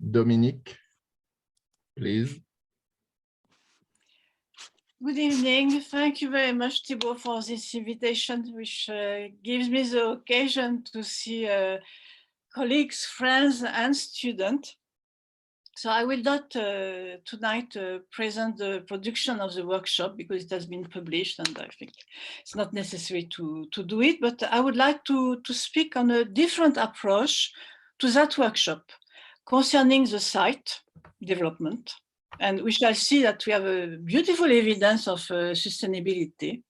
Dominique, please. Good evening. Thank you very much, Thibault, for this invitation, which gives me the occasion to see colleagues, friends, and students. So I will not tonight present the production of the workshop because it has been published and I think it's not necessary to do it, but I would like to speak on a different approach to that workshop concerning the site development. And we shall see that we have a beautiful evidence of sustainability.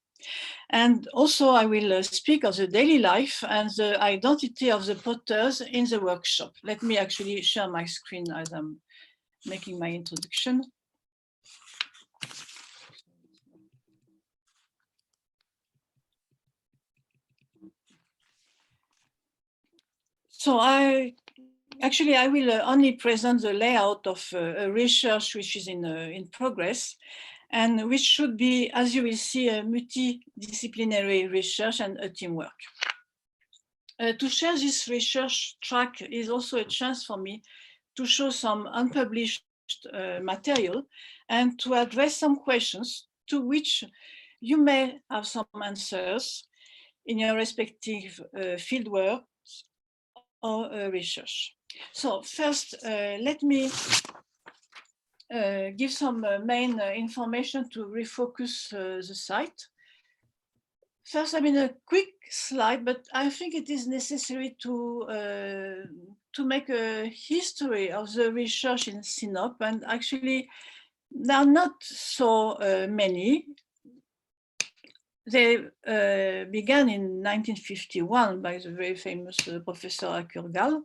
And also I will speak of the daily life and the identity of the potters in the workshop. Let me actually share my screen as I'm making my introduction. So I will only present the layout of a research which is in progress and which should be, as you will see, a multidisciplinary research and a teamwork. To share this research track is also a chance for me to show some unpublished material and to address some questions to which you may have some answers in your respective fieldwork or research. So first, let me give some main information to refocus the site. First, I mean a quick slide, but I think it is necessary to make a history of the research in Sinope, and actually there are not so many. They began in 1951 by the very famous Professor Akurgal.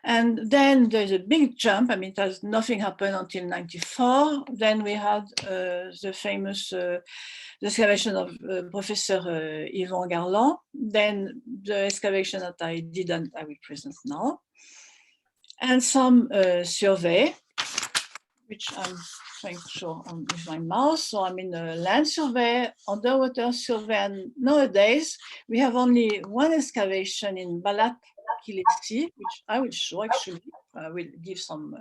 And then there's a big jump. I mean, nothing happened until 94. Then we had the famous the excavation of Professor Yvan Garland. Then the excavation that I did and I will present now. And some survey, which I'm trying to show with my mouse. So I'm in a land survey, underwater survey, and nowadays we have only one excavation in Balat Kilesi, which I will show actually. I will give some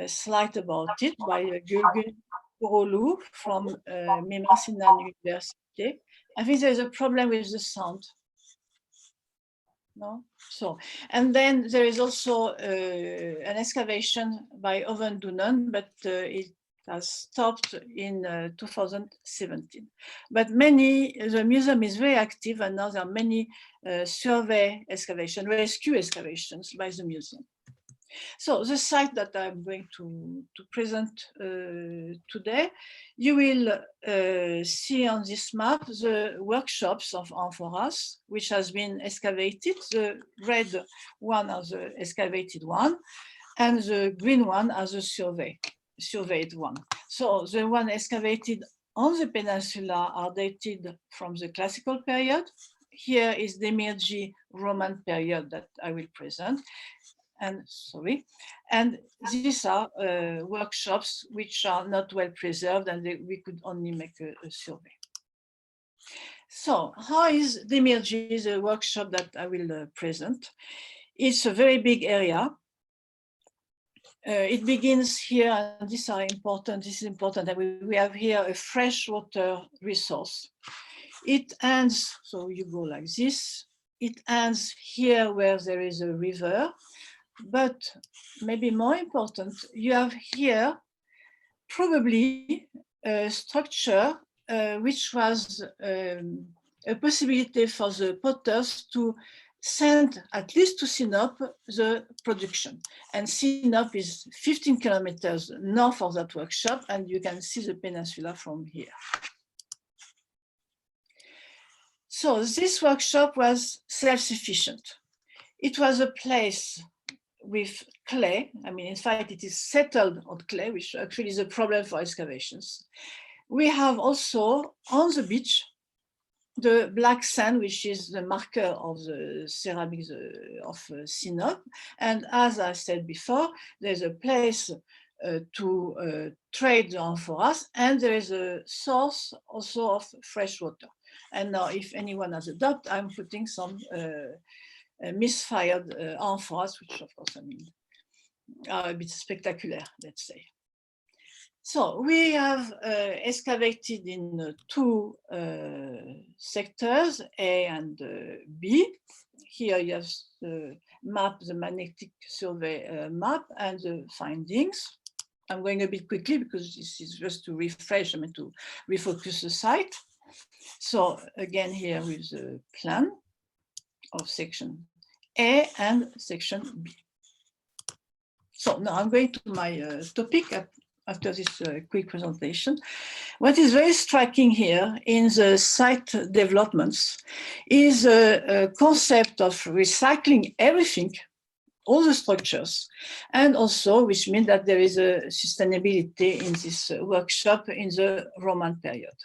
slide about it by Gülgün Kurulu from Mimar Sinan University. I think there's a problem with the sound. No? So, and then there is also an excavation by Owen Dunen, but it has stopped in 2017. But the museum is very active and now there are many survey excavation, rescue excavations by the museum. So the site that I'm going to present today, you will see on this map the workshops of amphoras, which has been excavated. The red one as the excavated one, and the green one as a surveyed one. So the one excavated on the peninsula are dated from the classical period. Here is Demirci Roman period that I will present. And these are workshops which are not well preserved and we could only make a survey. So how is Demirci, the workshop that I will present? It's a very big area. It begins here, and these are important. This is important that we have here a freshwater resource. It ends, so you go like this. It ends here where there is a river. But maybe more important, you have here probably a structure which was a possibility for the potters to send at least to Sinope the production. And Sinope is 15 kilometers north of that workshop, and you can see the peninsula from here. So this workshop was self-sufficient. It was a place with clay. I mean, in fact, it is settled on clay, which actually is a problem for excavations. We have also on the beach the black sand, which is the marker of the ceramics of Sinope. And as I said before, there's a place to trade the amphoras, and there is a source also of fresh water. And now, if anyone has a doubt, I'm putting some misfired amphoras, which of course, I mean, are a bit spectacular, let's say. So we have excavated in two sectors, A and B. Here you have the map, the magnetic survey map and the findings. I'm going a bit quickly because this is just to refresh, I mean, to refocus the site. So again, here with the plan of section A and section B. So now I'm going to my topic after this quick presentation. What is very striking here in the site developments is a concept of recycling everything, all the structures, and also which means that there is a sustainability in this workshop in the Roman period.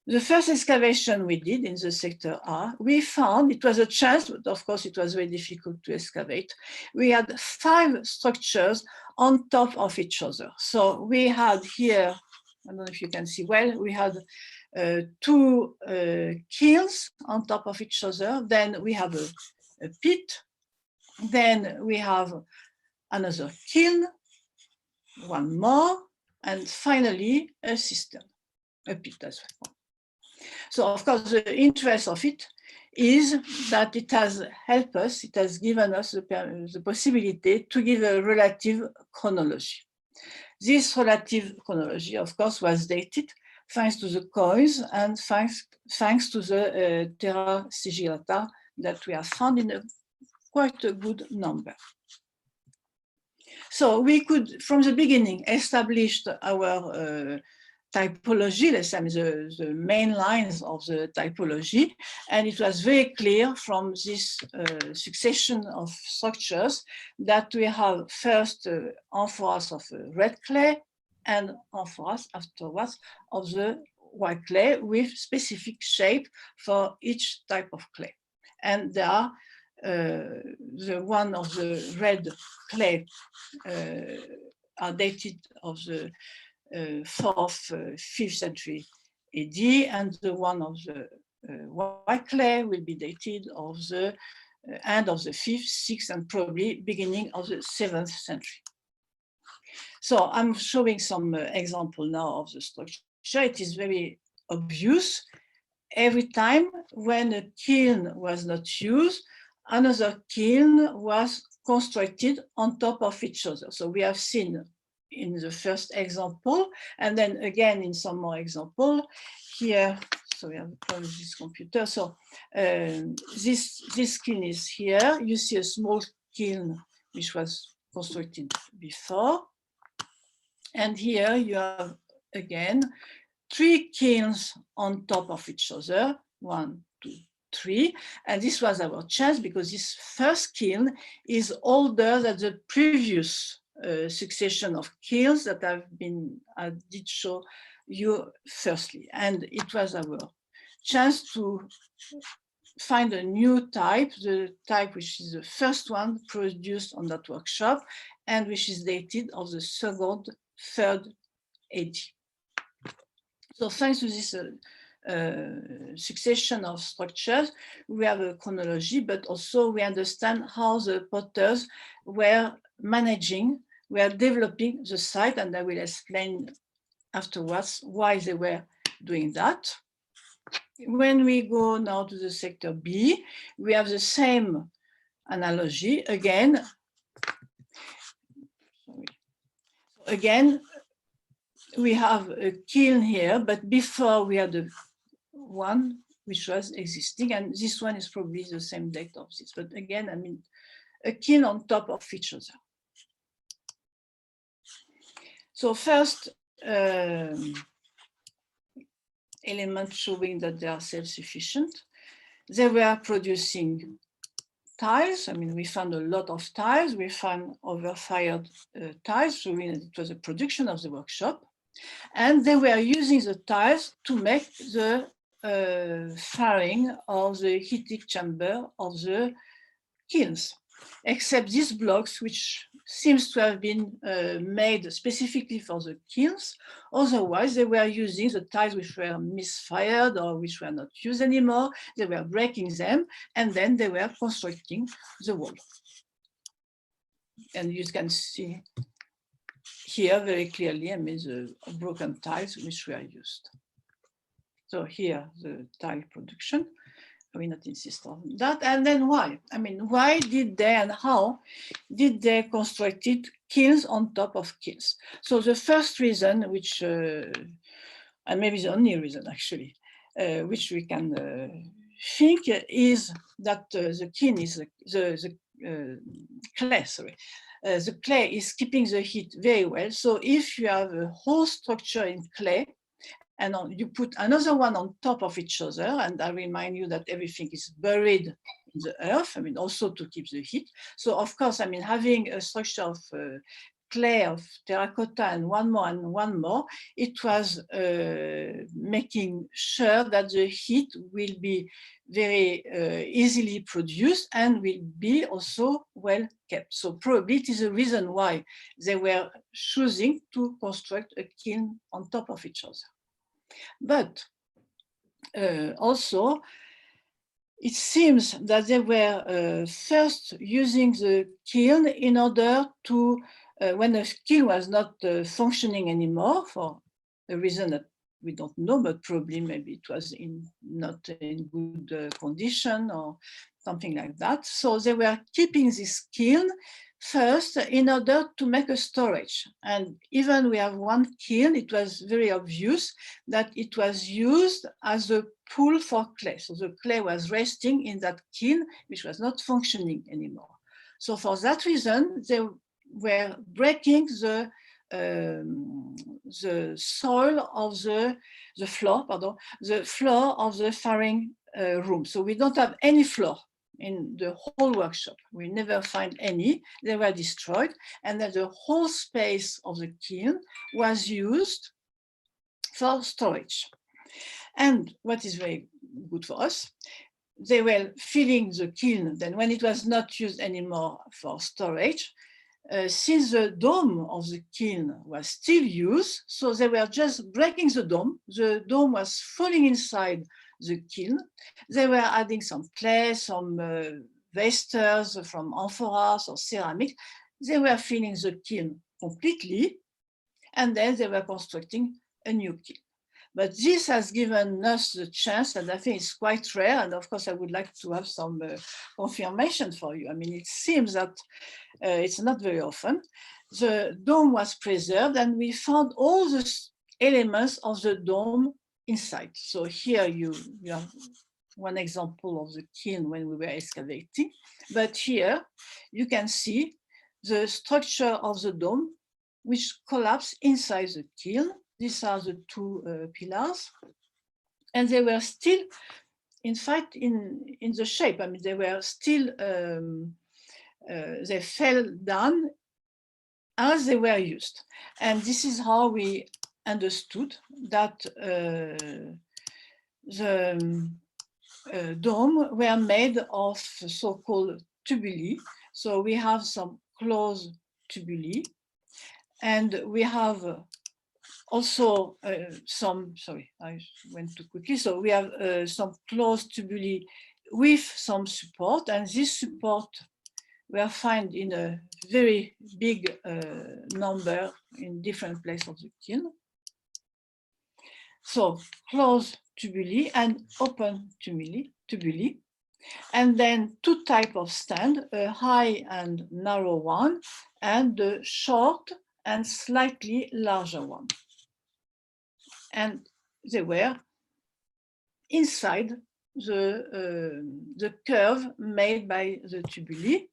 The first excavation we did in the sector A, we found, it was a chance, but of course it was very difficult to excavate. We had 5 structures on top of each other. So we had here, I don't know if you can see well, we had 2 kilns on top of each other. Then we have a pit. Then we have another kiln, one more, and finally a cistern, a pit as well. So of course, the interest of it is that it has helped us, it has given us the possibility to give a relative chronology. This relative chronology, of course, was dated thanks to the coins and thanks to the terra sigillata that we have found in quite a good number. So we could, from the beginning, establish our typology, let's say the main lines of the typology, and it was very clear from this succession of structures that we have first amphoras of red clay and amphoras afterwards of the white clay with specific shape for each type of clay. And there are the one of the red clay are dated of the 4th, 5th century AD, and the one of the white clay will be dated of the end of the 5th, 6th, and probably beginning of the 7th century. So I'm showing some example now of the structure. It is very obvious. Every time when a kiln was not used, another kiln was constructed on top of each other. So we have seen in the first example, and then again in some more example here. So we have closed this computer. So this kiln is here. You see a small kiln which was constructed before. And here you have again 3 kilns on top of each other, 1, 2, 3. And this was our chance because this first kiln is older than the previous succession of kilns that I did show you firstly. And it was our chance to find a new type, the type which is the first one produced on that workshop and which is dated of the 2nd, 3rd AD. So thanks to this succession of structures, we have a chronology, but also we understand how the potters were managing, were developing the site, and I will explain afterwards why they were doing that. When we go now to the sector B, we have the same analogy again. Again, we have a kiln here, but before we had one which was existing, and this one is probably the same date of this. But again, I mean, a kiln on top of each other. So first element showing that they are self-sufficient. They were producing tiles. I mean, we found a lot of tiles. We found overfired tiles, showing that it was a production of the workshop. And they were using the tiles to make the firing of the heating chamber of the kilns, except these blocks, which seems to have been made specifically for the kilns. Otherwise, they were using the tiles which were misfired or which were not used anymore. They were breaking them, and then they were constructing the wall. and you can see here very clearly, I mean, the broken tiles which were used. So here, the tile production. I will not insist on that. And then why? I mean, why did they and how did they constructed kilns on top of kilns? So the first reason, which, and maybe the only reason actually, which we can think is that the kiln is the clay, sorry. The clay is keeping the heat very well. So if you have a whole structure in clay, and you put another one on top of each other, and I remind you that everything is buried in the earth, I mean, also to keep the heat. So of course, I mean, having a structure of clay, of terracotta, and one more, it was making sure that the heat will be very easily produced and will be also well kept. So probably it is a reason why they were choosing to construct a kiln on top of each other. But also, it seems that they were first using the kiln in order to, when the kiln was not functioning anymore for a reason that we don't know, but probably maybe it was not in good condition or something like that. So they were keeping this kiln first in order to make a storage. And even we have one kiln, it was very obvious that it was used as a pool for clay. So the clay was resting in that kiln, which was not functioning anymore. So for that reason, they were breaking the soil of the floor of the firing room. So we don't have any floor in the whole workshop. We never find any. They were destroyed, and then the whole space of the kiln was used for storage. And what is very good for us, they were filling the kiln. Then when it was not used anymore for storage, since the dome of the kiln was still used, so they were just breaking the dome. The dome was falling inside the kiln. They were adding some clay, some vesters from amphorae or ceramic. They were filling the kiln completely, and then they were constructing a new kiln. But this has given us the chance, and I think it's quite rare, and of course I would like to have some confirmation for you. I mean, it seems that it's not very often. The dome was preserved, and we found all the elements of the dome inside. So here you have one example of the kiln when we were excavating, but here you can see the structure of the dome which collapsed inside the kiln. These are the two pillars, and they were still, in fact, in the shape. I mean, they were still, they fell down as they were used. And this is how we understood that the dome were made of so-called tubuli. So we have some closed tubuli, and we have also some, sorry, I went too quickly. So we have some closed tubuli with some support, and this support were found in a very big number in different places of the kiln. So closed tubuli and open tubuli. And then two types of stand, a high and narrow one, and the short and slightly larger one. And they were inside the curve made by the tubuli.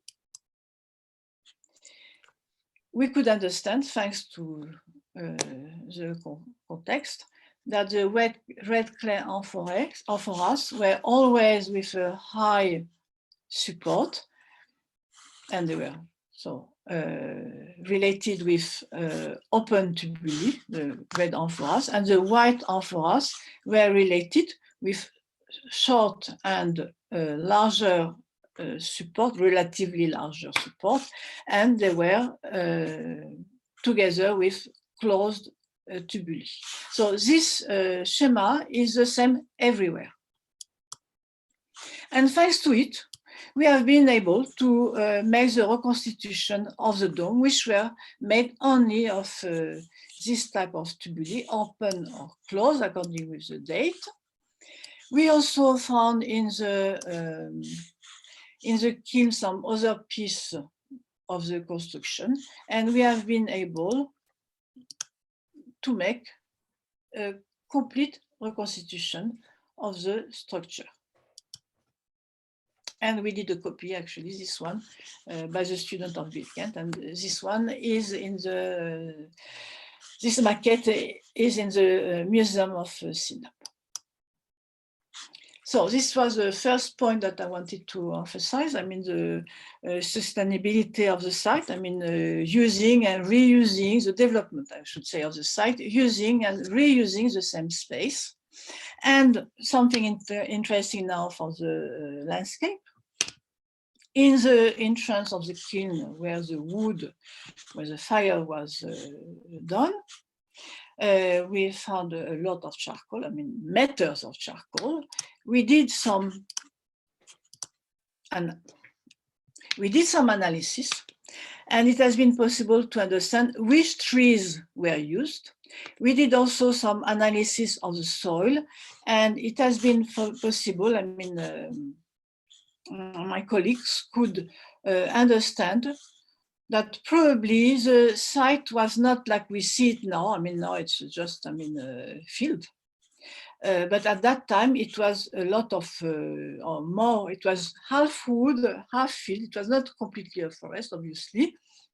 We could understand, thanks to the context, that the red clay amphorae were always with a high support, and they were so related with open tubuli, the red amphorae, and the white amphorae were related with short and larger support, relatively larger support, and they were together with closed tubuli. So this schema is the same everywhere. And thanks to it, we have been able to make the reconstitution of the dome, which were made only of this type of tubuli, open or closed according with the date. We also found in the kiln some other piece of the construction, and we have been able to make a complete reconstitution of the structure. And we did a copy, actually, this one, by the student of Bilkent, and this one is in the, this maquette is in the Museum of Sinope. So this was the first point that I wanted to emphasize. I mean, the sustainability of the site. I mean, using and reusing the development, I should say, of the site, using and reusing the same space. And something interesting now for the landscape. In the entrance of the kiln, where the wood, where the fire was done, we found a lot of charcoal, I mean, meters of charcoal. We did some analysis, and it has been possible to understand which trees were used. We did also some analysis of the soil, and it has been possible, I mean, my colleagues could understand that probably the site was not like we see it now. I mean, now it's just, I mean, a field. But at that time, it was a lot of, or more, it was half wood, half field. It was not completely a forest, obviously.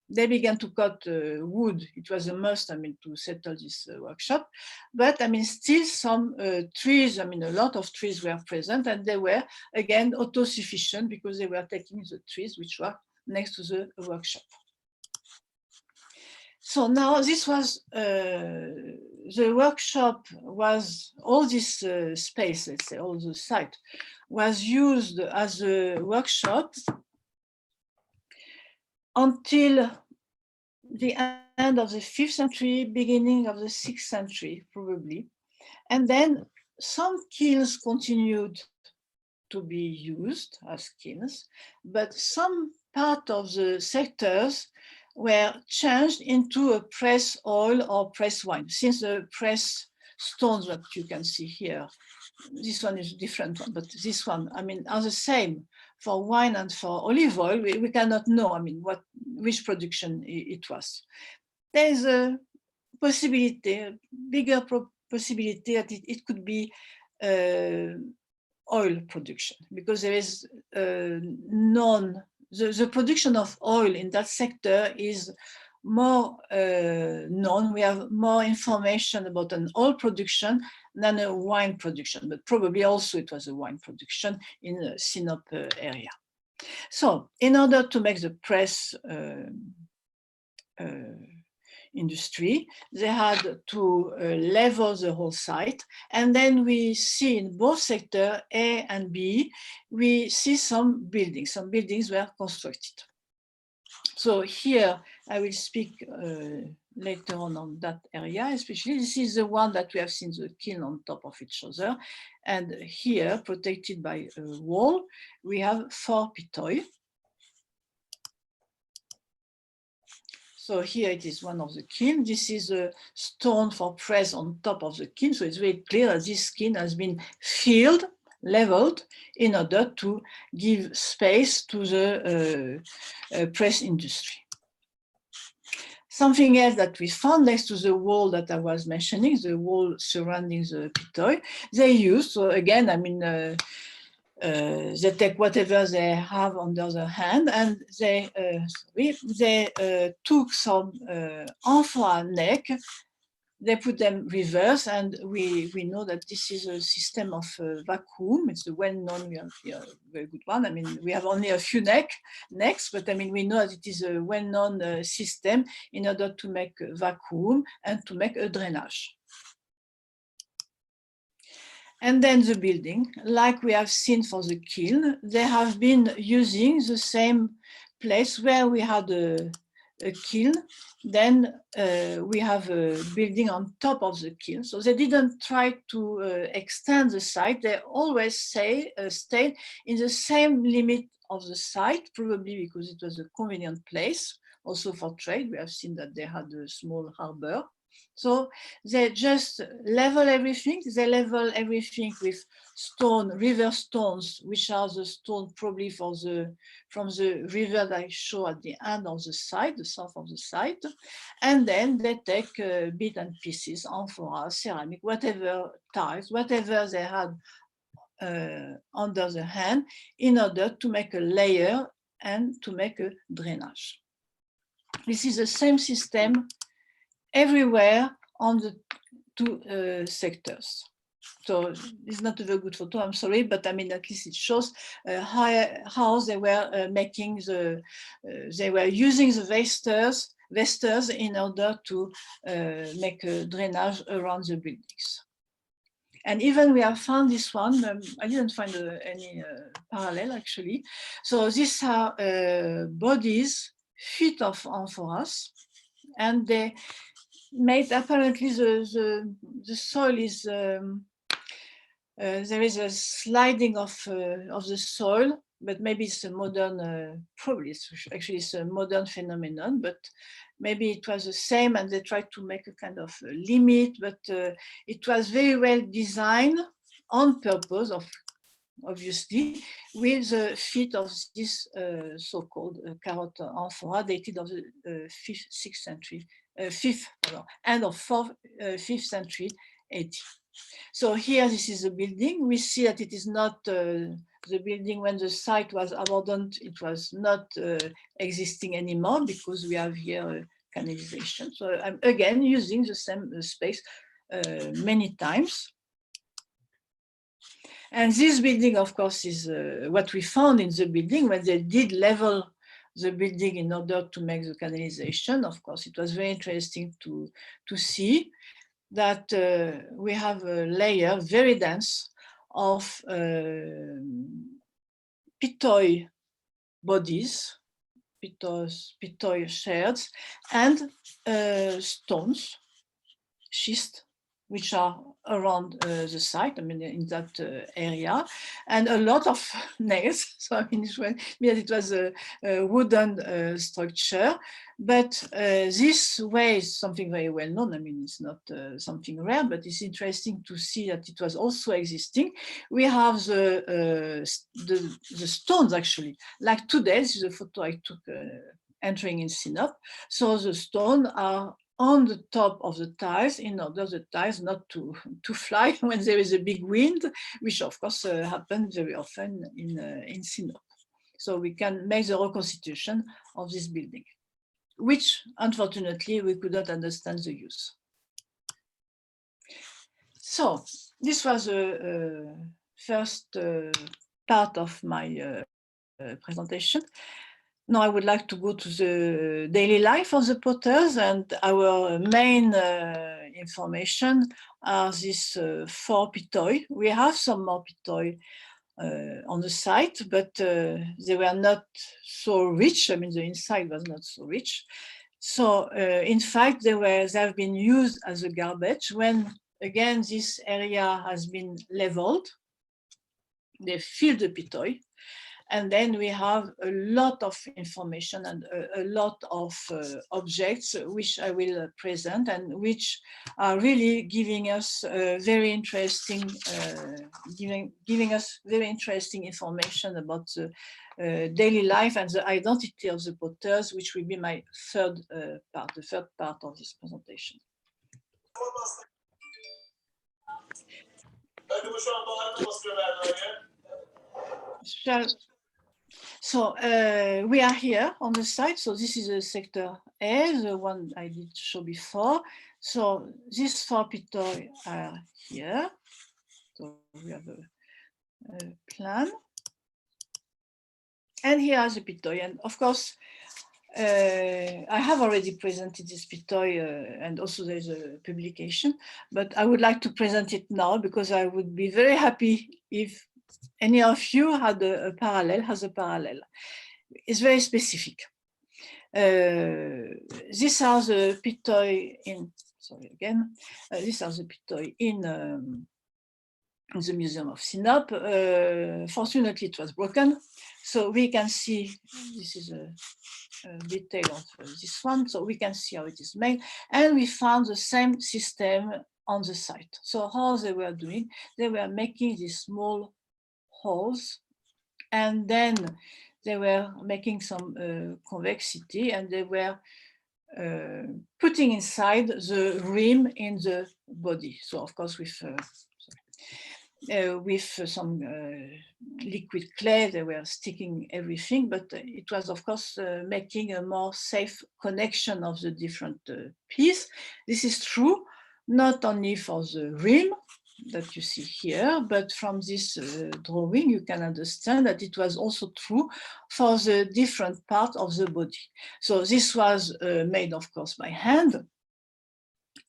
They began to cut wood. It was a must, I mean, to settle this workshop. But I mean, still some trees, I mean, a lot of trees were present, and they were, again, autosufficient because they were taking the trees which were next to the workshop. So now this was, the workshop was, all this space, let's say, all the site, was used as a workshop until the end of the 5th century, beginning of the 6th century, probably. And then some kilns continued to be used as kilns, but some part of the sectors were changed into a press oil or press wine. Since the press stones that you can see here, this one is a different one, but this one, I mean, are the same for wine and for olive oil. We cannot know, I mean, which production it was. There is a possibility, a bigger possibility that it could be oil production, because there is the production of oil in that sector is more known. We have more information about an oil production than a wine production, but probably also it was a wine production in the Sinope area. So in order to make the press industry, they had to level the whole site. And then we see in both sectors, A and B, we see some buildings were constructed. So here I will speak later on that area, especially. This is the one that we have seen the kiln on top of each other. And here, protected by a wall, we have 4 pitoi. So here it is one of the kiln. This is a stone for press on top of the kiln. So it's very clear that this kiln has been filled, leveled, in order to give space to the press industry. Something else that we found next to the wall that I was mentioning, the wall surrounding the pitoi, they use, so again, I mean, they take whatever they have under their hand, and they took some amphorae neck, they put them reverse, and we know that this is a system of vacuum. It's a well-known, we have here a very good one. I mean, we have only a few necks, but I mean, we know that it is a well-known system in order to make a vacuum and to make a drainage. And then the building, like we have seen for the kiln, they have been using the same place where we had a a kiln, then we have a building on top of the kiln. So they didn't try to extend the site. They always stayed in the same limit of the site, probably because it was a convenient place. Also for trade, we have seen that they had a small harbor. So they just level everything. They level everything with stone, river stones, which are the stone probably from the river that I show at the end of the site, the south of the site. And then they take bits and pieces, amphora, ceramic, whatever tiles, whatever they had under the hand, in order to make a layer and to make a drainage. This is the same system everywhere on the two sectors. So it's not a very good photo, I'm sorry, but I mean, at least it shows how they were making they were using the vesters in order to make a drainage around the buildings. And even we have found this one, I didn't find any parallel actually. So these are bodies, feet of amphoras, and they made apparently the soil is, there is a sliding of the soil, but maybe it's a modern, probably it's a modern phenomenon, but maybe it was the same and they tried to make a kind of limit, but it was very well designed on purpose, obviously, with the feet of this so-called carrot amphora dated of the 6th century, end of 5th century AD. So here, this is a building. We see that it is not the building when the site was abandoned. It was not existing anymore because we have here canalization. So I'm again using the same space many times. And this building, of course, is what we found in the building when they did level the building in order to make the canalization. Of course, it was very interesting to see that we have a layer very dense of pitoi bodies, pitoi shards, and stones, schist, which are around the site, I mean, in that area, and a lot of nails. So I mean, it was a wooden structure, but this way is something very well known. I mean, it's not something rare, but it's interesting to see that it was also existing. We have the stones actually, like today. This is a photo I took entering in Sinope. So the stones are on the top of the tiles in order the tiles not to fly when there is a big wind, which of course happens very often in Sinope. So we can make the reconstitution of this building, which unfortunately we could not understand the use. So this was the first part of my presentation. Now I would like to go to the daily life of the potters, and our main information are these 4 pitoi. We have some more pitoi on the site, but they were not so rich. I mean, the inside was not so rich. So in fact, they have been used as a garbage when, again, this area has been leveled. They fill the pitoi. And then we have a lot of information and a lot of objects which I will present and which are really giving us very interesting, giving us very interesting information about the daily life and the identity of the potters, which will be my third part, the third part of this presentation. So we are here on the site. So this is a sector A, the one I did show before. So these 4 pitoi are here. So we have a plan. And here are the pitoi. And of course, I have already presented this pitoi and also there's a publication, but I would like to present it now because I would be very happy if any of you had has a parallel. It's very specific. These are the pitoi in, sorry again, these are the pitoi in the Museum of Sinope. Fortunately, it was broken. So we can see, this is a detail of this one, so we can see how it is made. And we found the same system on the site. So how they were doing, they were making these small holes, and then they were making some convexity, and they were putting inside the rim in the body. So of course with some liquid clay, they were sticking everything, but it was of course making a more safe connection of the different pieces. This is true not only for the rim that you see here, but from this drawing you can understand that it was also true for the different part of the body. So this was made of course by hand,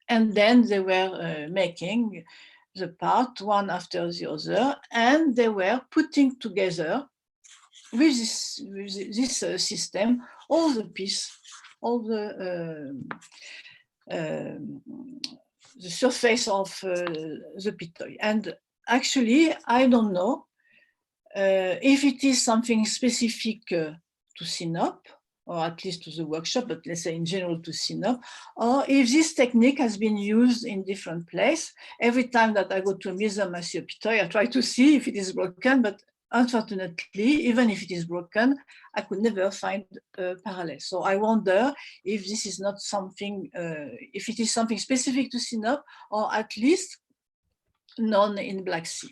and then they were making the part one after the other, and they were putting together with this system all the pieces, all the surface of the pitoi. And actually, I don't know if it is something specific to Sinope, or at least to the workshop, but let's say in general to Sinope, or if this technique has been used in different places. Every time that I go to a museum, I see a pitoi, I try to see if it is broken, but unfortunately, even if it is broken, I could never find a parallel. So I wonder if this is not something, if it is something specific to Sinope, or at least known in Black Sea.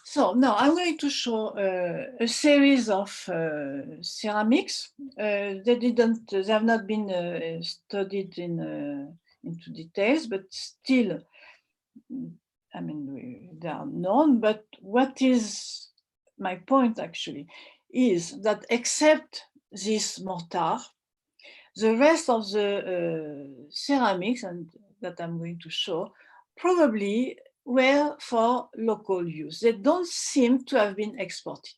So now I'm going to show a series of ceramics. They have not been studied into details, but still, I mean, they are known. But what is my point actually is that except this mortar, the rest of the ceramics and that I'm going to show probably were for local use. They don't seem to have been exported.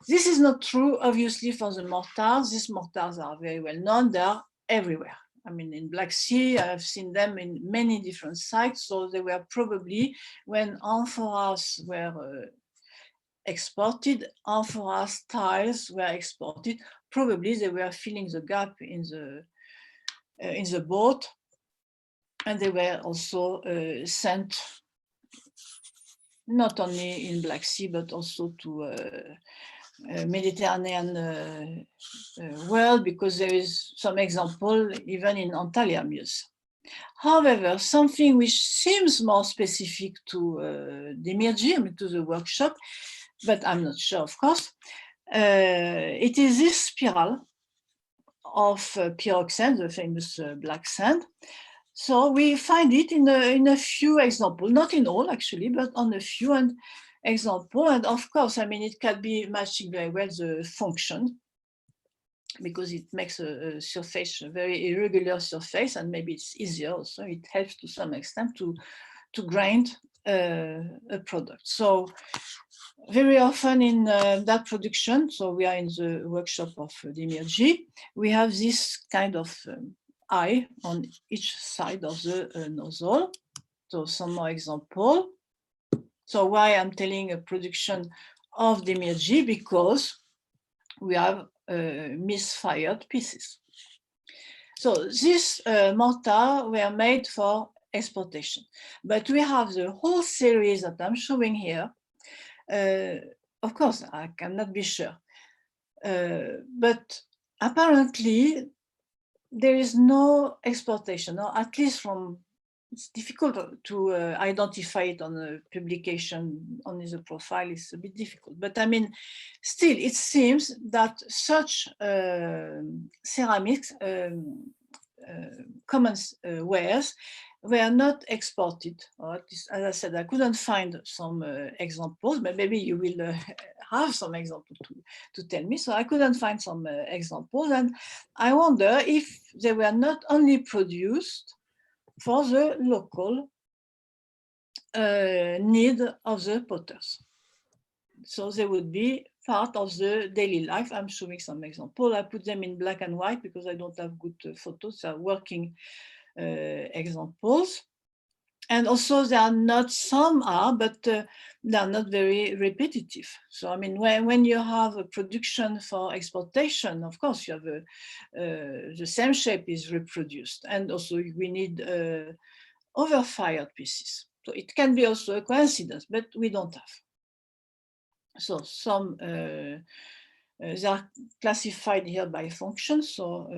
This is not true, obviously, for the mortars. These mortars are very well known. They are everywhere. I mean, in Black Sea, I've seen them in many different sites. So they were probably, when amphoras were exported, amphora styles were exported, probably they were filling the gap in the boat, and they were also sent not only in Black Sea, but also to Mediterranean world, because there is some example even in Antalya Muse. However, something which seems more specific to Demirci, I mean, to the workshop, but I'm not sure, of course, it is this spiral of pyroxene, the famous black sand. So we find it in a few examples, not in all actually, but on a few examples. And of course, I mean, it can be matching very well the function, because it makes a surface, a very irregular surface, and maybe it's easier also. It helps to some extent to grind a product. So very often in that production, so we are in the workshop of Demirci, we have this kind of eye on each side of the nozzle. So some more example. So why I'm telling a production of Demirci? Because we have misfired pieces. So these mortar were made for exportation, but we have the whole series that I'm showing here. Of course, I cannot be sure, but apparently there is no exportation, or at least from, it's difficult to identify it on a publication, only the profile is a bit difficult. But I mean, still, it seems that such ceramics, common wares, were not exported, or at least, as I said, I couldn't find some examples, but maybe you will have some examples to tell me. So I couldn't find some examples, and I wonder if they were not only produced for the local need of the potters. So they would be part of the daily life. I'm showing some example. I put them in black and white because I don't have good photos. They are working examples. And also there are not, some are, but they are not very repetitive. So I mean, when you have a production for exportation, of course you have the same shape is reproduced. And also we need overfired pieces. So it can be also a coincidence, but we don't have. So some, they are classified here by function. So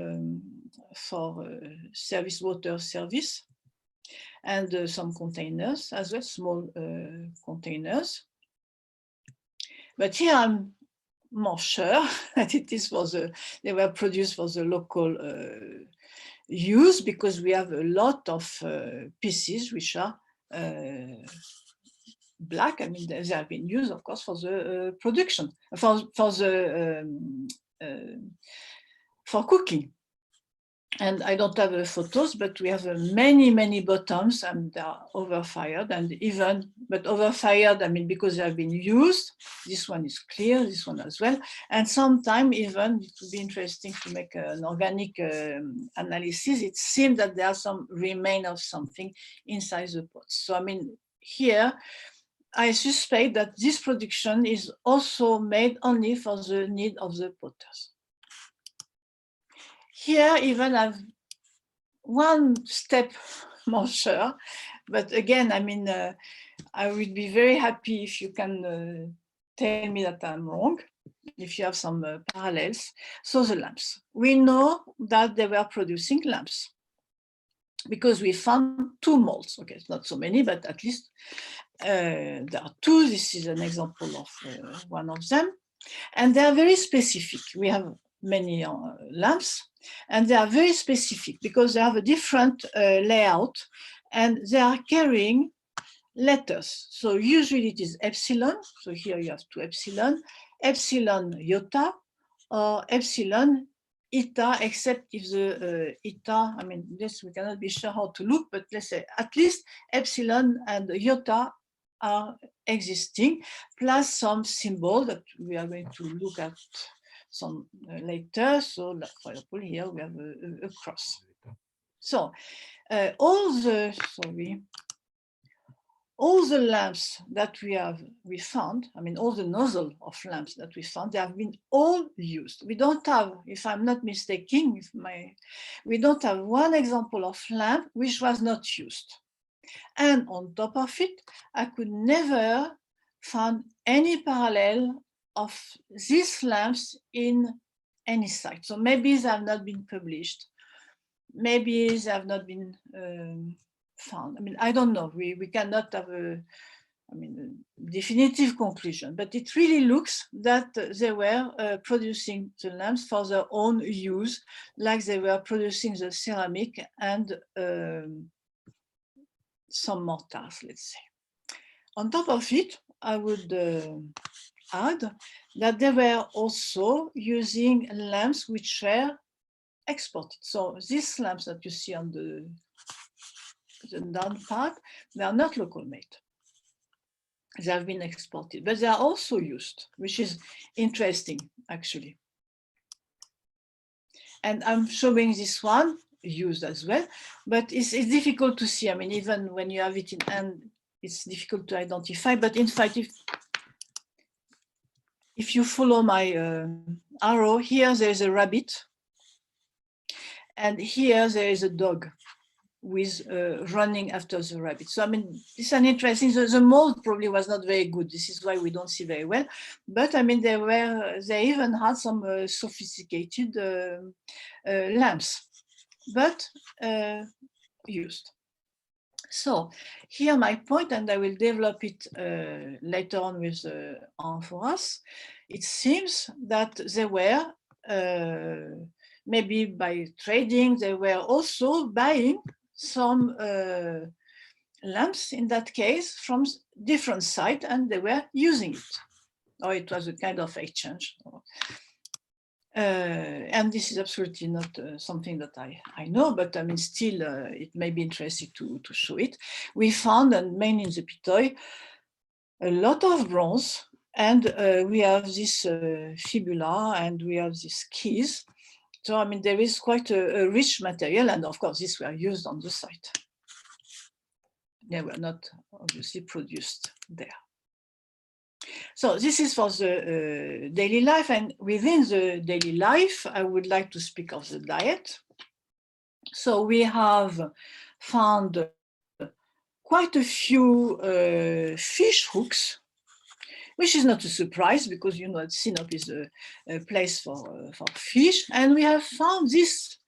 for service, water service, and some containers as well, small containers. But here I'm more sure that it is for they were produced for the local use, because we have a lot of pieces which are black. I mean, they have been used, of course, for the production, for cooking. And I don't have photos, but we have many bottoms, and they are overfired, and even, but overfired, I mean, because they have been used. This one is clear, this one as well. And sometimes even, it would be interesting to make an organic analysis. It seems that there are some remain of something inside the pots. So I mean, here, I suspect that this production is also made only for the need of the potters. Here, even I've one step more sure, but again, I mean, I would be very happy if you can tell me that I'm wrong, if you have some parallels. So the lamps, we know that they were producing lamps because we found 2 molds. Okay, it's not so many, but at least there are 2. This is an example of one of them, and they are very specific. We have many lamps, and they are very specific because they have a different layout, and they are carrying letters. So usually it is epsilon. So here you have 2 epsilon, epsilon iota, or epsilon eta, except if the eta, I mean, this we cannot be sure how to look, but let's say at least epsilon and iota are existing, plus some symbol that we are going to look at some later. So for example, here we have a cross. So all the lamps that we found, I mean, all the nozzle of lamps that we found, they have been all used. We don't have, if I'm not mistaken, we don't have one example of lamp which was not used. And on top of it, I could never find any parallel of these lamps in any site. So maybe they have not been published. Maybe they have not been found. I mean, I don't know. We cannot have a definitive conclusion, but it really looks that they were producing the lamps for their own use, like they were producing the ceramic and some mortars, let's say. On top of it, I would add that they were also using lamps which were exported. So these lamps that you see on the down part, they are not local made. They have been exported, but they are also used, which is interesting, actually. And I'm showing this one used as well, but it's difficult to see. I mean, even when you have it in hand, it's difficult to identify. But in fact, if you follow my arrow, here there is a rabbit, and here there is a dog with running after the rabbit. So I mean, it's an interesting, the mold probably was not very good. This is why we don't see very well. But I mean, they even had some sophisticated lamps, but used. So here my point, and I will develop it later on with amphoras. It seems that they were, maybe by trading, they were also buying some lamps in that case from different sites, and they were using it, or it was a kind of exchange. And this is absolutely not something that I know, but I mean, still, it may be interesting to show it. We found, and mainly in the Pitoy, a lot of bronze And we have this fibula, and we have these keys. So, I mean, there is quite a rich material, and of course, these were used on the site. They were not obviously produced there. So this is for the daily life, and within the daily life, I would like to speak of the diet. So we have found quite a few fish hooks, which is not a surprise because you know that Sinope is a place for fish, and we have found this,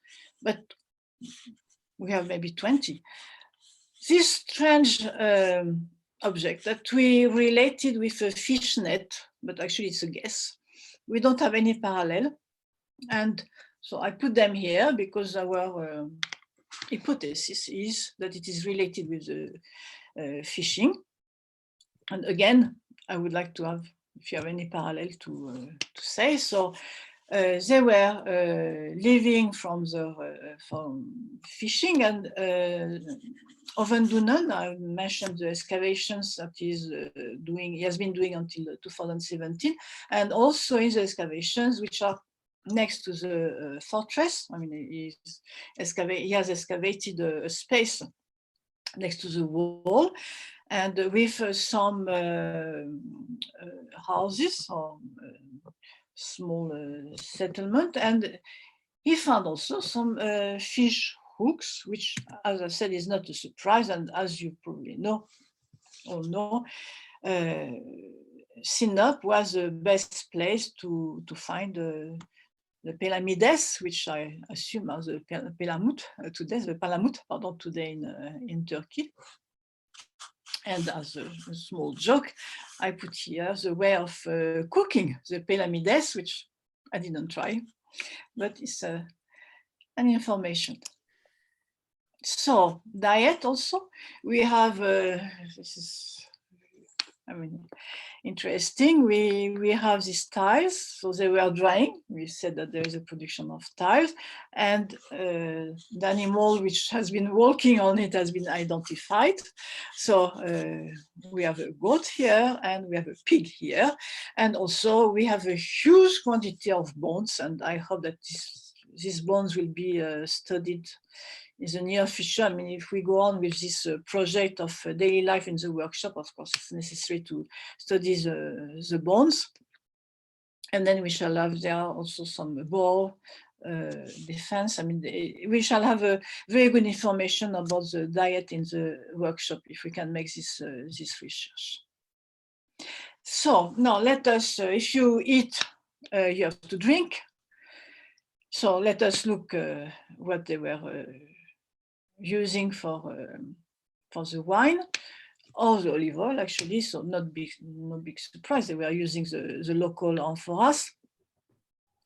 but we have maybe 20. This strange object that we related with a fish net, but actually it's a guess. We don't have any parallel. And so I put them here because our hypothesis is that it is related with the fishing. And again, I would like to have, if you have any parallel to say. So they were living from fishing, and Ovendunen, I mentioned the excavations that he has been doing until 2017, and also in the excavations which are next to the fortress. I mean, he has excavated a space next to the wall, and with some houses or small settlement, and he found also some fish hooks, which, as I said, is not a surprise. And as you probably know, Sinope was the best place to find the pelamides, which I assume are the palamut today, today in Turkey. And as a small joke, I put here the way of cooking the pelamides, which I didn't try, but it's an information. So diet also, we have, this is, I mean, interesting. We have these tiles, so they were drying. We said that there is a production of tiles, and the animal which has been walking on it has been identified. So we have a goat here, and we have a pig here, and also we have a huge quantity of bones, and I hope that these bones will be studied in the near future. I mean, if we go on with this project of daily life in the workshop, of course, it's necessary to study the bones. And then we shall have there also some boar defense. I mean, we shall have a very good information about the diet in the workshop if we can make this research. So now let us, if you eat, you have to drink. So let us look what they were using for the wine or the olive oil, actually. So no big surprise. They were using the local amphoras.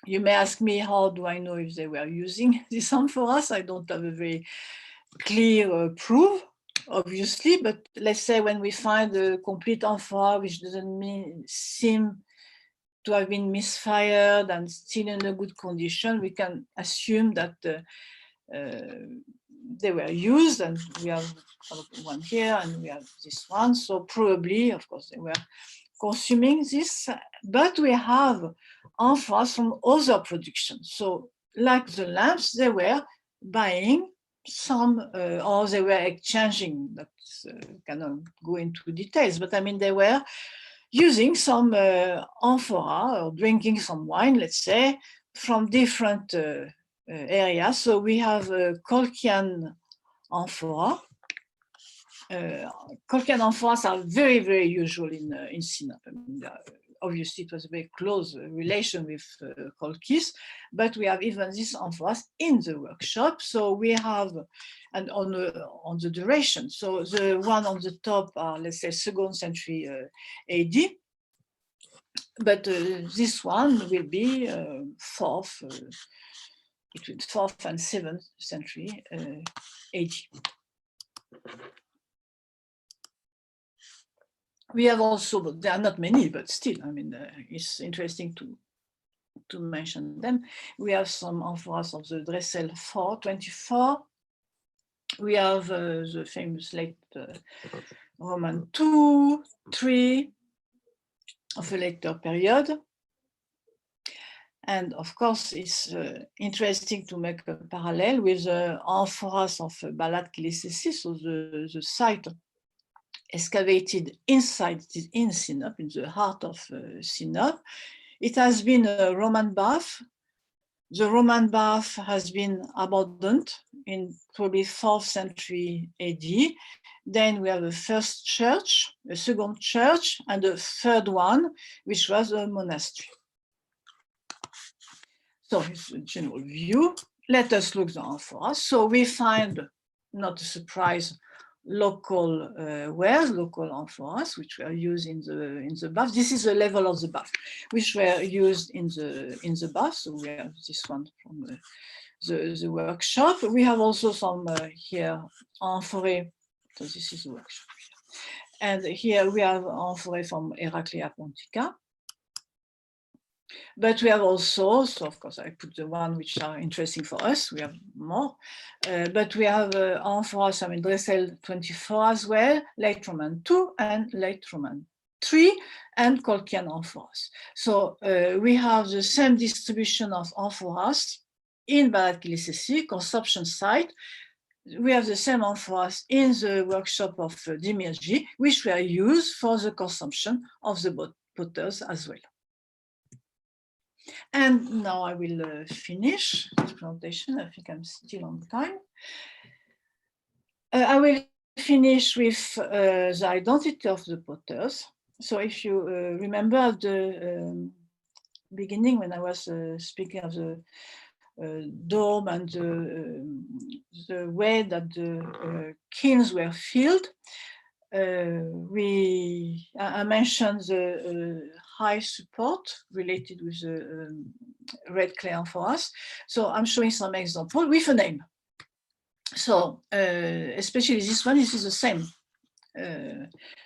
You may ask me, how do I know if they were using these amphoras? I don't have a very clear proof, obviously, but let's say when we find a complete amphora, which doesn't seem to have been misfired and still in a good condition, we can assume that they were used, and we have one here and we have this one. So probably, of course, they were consuming this, but we have amphoras from other productions. So like the lamps, they were buying some, or they were exchanging, that cannot go into details, but I mean, they were using some amphora or drinking some wine, let's say, from different areas. So we have Colchian amphora. Colchian amphoras are very, very usual in Sinope. I mean, obviously, it was a very close relation with Colchis, but we have even these amphoras in the workshop. So we have, and on the duration. So the one on the top are, let's say, 2nd century AD. But this one will be between 4th and 7th century AD. We have also, but there are not many, but still, I mean, it's interesting to mention them. We have some amphoras of the Dressel 424. We have the famous late Roman 2, 3, of a later period. And of course, it's interesting to make a parallel with the amphoras of Balat Kilesesi, so the site excavated inside in Sinope, in the heart of Sinope. It has been a Roman bath. The Roman bath has been abandoned in probably 4th century AD. Then we have a first church, a second church, and a third one, which was a monastery. So it's a general view. Let us look at the amphoras. So we find, not a surprise, local wares, local amphoras, which were used in the bath. This is the level of the bath, which were used in the bath. So we have this one from the workshop. We have also some here amphorae. So this is the workshop. And here we have amphorae from Heraclea Pontica. But we have also, so of course I put the one which are interesting for us, we have more, but we have amphoras, I mean Dressel 24 as well, late Roman 2 and late Roman 3, and Colchian amphoras. So we have the same distribution of amphoras in Balat Kilesesi, consumption site. We have the same amphoras in the workshop of Demirci, which were used for the consumption of the potters as well. And now I will finish this presentation. I think I'm still on time. I will finish with the identity of the potters. So if you remember at the beginning when I was speaking of the dome and the way that the kilns were filled, I mentioned the high support related with the red clay amphoras. So I'm showing some example with a name. So especially this one, this is the same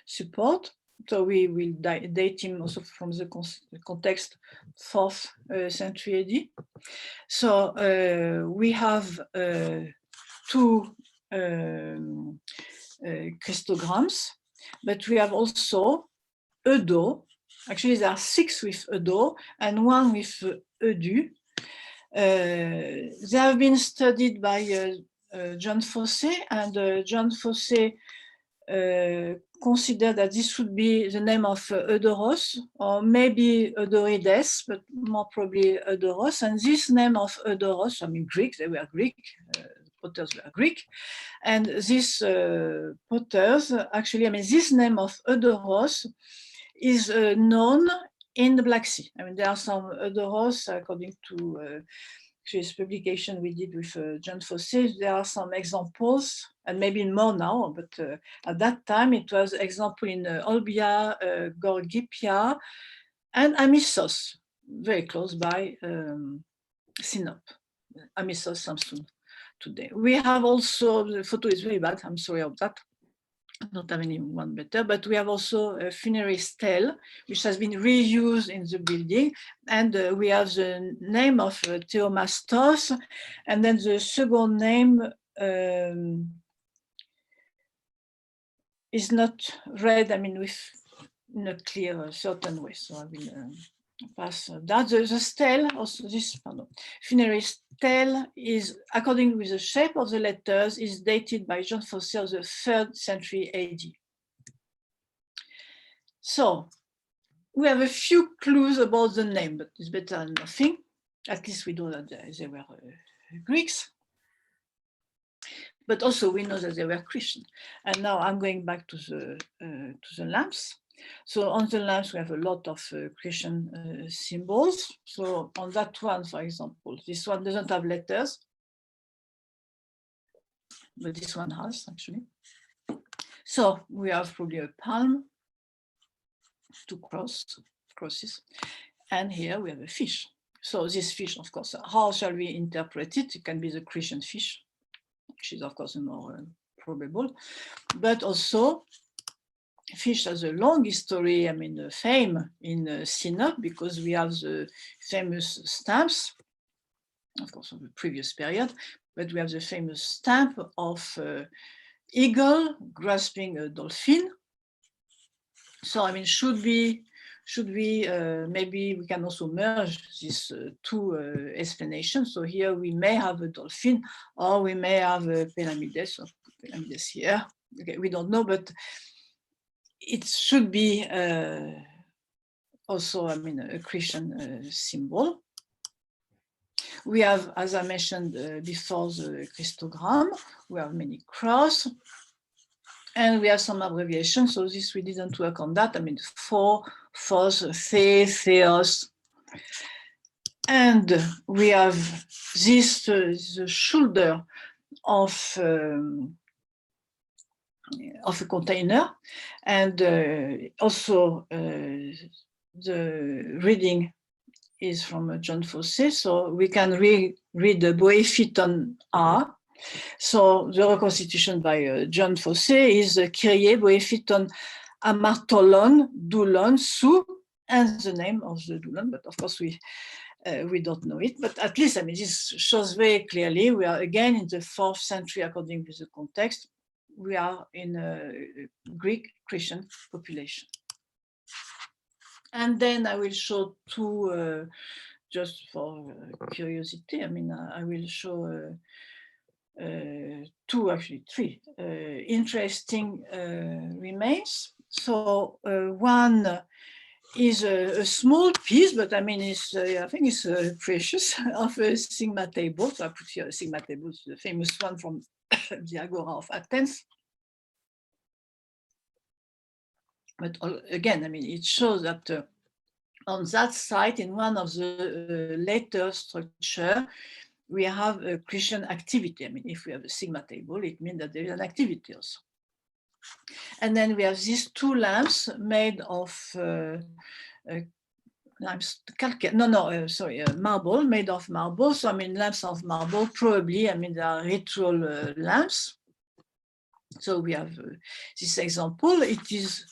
support. So we will date him also from the context 4th century AD. So we have two crystograms, but we have also Eudo. Actually, there are 6 with Eudo and 1 with Eudu. They have been studied by John Fossé, and John Fossé considered that this would be the name of Eudoros, or maybe Eudorides, but more probably Eudoros. And this name of Eudoros, I mean Greek, they were Greek, potters were Greek, and these potters, actually, I mean, this name of Eudoros is known in the Black Sea. I mean, there are some Eudoros, according to this publication we did with John Fossé, there are some examples, and maybe more now, but at that time it was example in Olbia, Gorgipia, and Amissos, very close by Sinope, Amissos, Samsun. Today. We have also, the photo is very bad, I'm sorry about that. I don't have anyone better, but we have also a funerary stele, which has been reused in the building. And we have the name of Theomastos, and then the second name is not read, I mean, in a clear, certain way. So I will pass that. The stele, also this, funerary stele is, according with the shape of the letters, is dated by John Fossé of the 3rd century AD. So we have a few clues about the name, but it's better than nothing. At least we know that they were Greeks. But also we know that they were Christian. And now I'm going back to the lamps. So on the lamps, we have a lot of Christian symbols. So on that one, for example, this one doesn't have letters, but this one has actually. So we have probably a palm, 2 crosses, and here we have a fish. So this fish, of course, how shall we interpret it? It can be the Christian fish, which is of course more probable, but also fish has a long history, I mean, fame in Sinope, because we have the famous stamps, of course, of the previous period, but we have the famous stamp of eagle grasping a dolphin. So, I mean, should be should we, maybe we can also merge these two explanations. So here we may have a dolphin, or we may have a Pelamides, or Pelamides here. Okay, we don't know, but it should be also, I mean, a Christian symbol. We have, as I mentioned before, the Christogram. We have many crosses, and we have some abbreviations. So this, we didn't work on that. I mean, phos, theos. And we have this, the shoulder of a container, and also the reading is from John Fosse, so we can read the Boephyton A. So the reconstitution by John Fosse is Kyrie Boephyton Amartolon Doulon Sou, and the name of the Doulon, but of course we don't know it, but at least, I mean, this shows very clearly we are again in the 4th century according to the context. We are in a Greek Christian population. And then I will show two, just for curiosity, I mean, I will show two, actually three, interesting remains. So one is a small piece, but I mean, it's, I think it's precious, of a sigma table. So I put here a sigma table, the famous one from the Agora of Athens. But again, I mean, it shows that on that site, in one of the later structure, we have a Christian activity. I mean, if we have a sigma table, it means that there is an activity also. And then we have these two lamps made of marble, made of marble. So I mean, lamps of marble, probably, I mean, they are ritual lamps. So we have this example. It is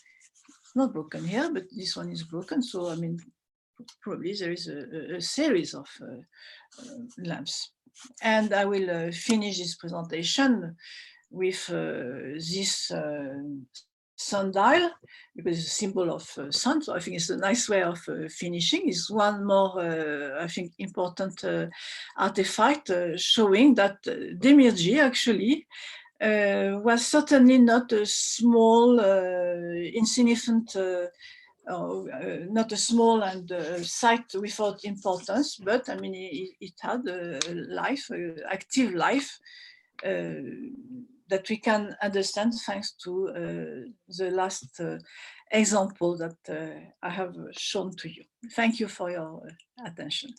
not broken here, but this one is broken. So I mean, probably there is a series of lamps. And I will finish this presentation with this sundial, because it's a symbol of sun. So I think it's a nice way of finishing. It's one more, I think, important artifact showing that Demirci actually was certainly not a small, insignificant, not a small and site without importance, but I mean, it had a life, active life, that we can understand thanks to the last example that I have shown to you. Thank you for your attention.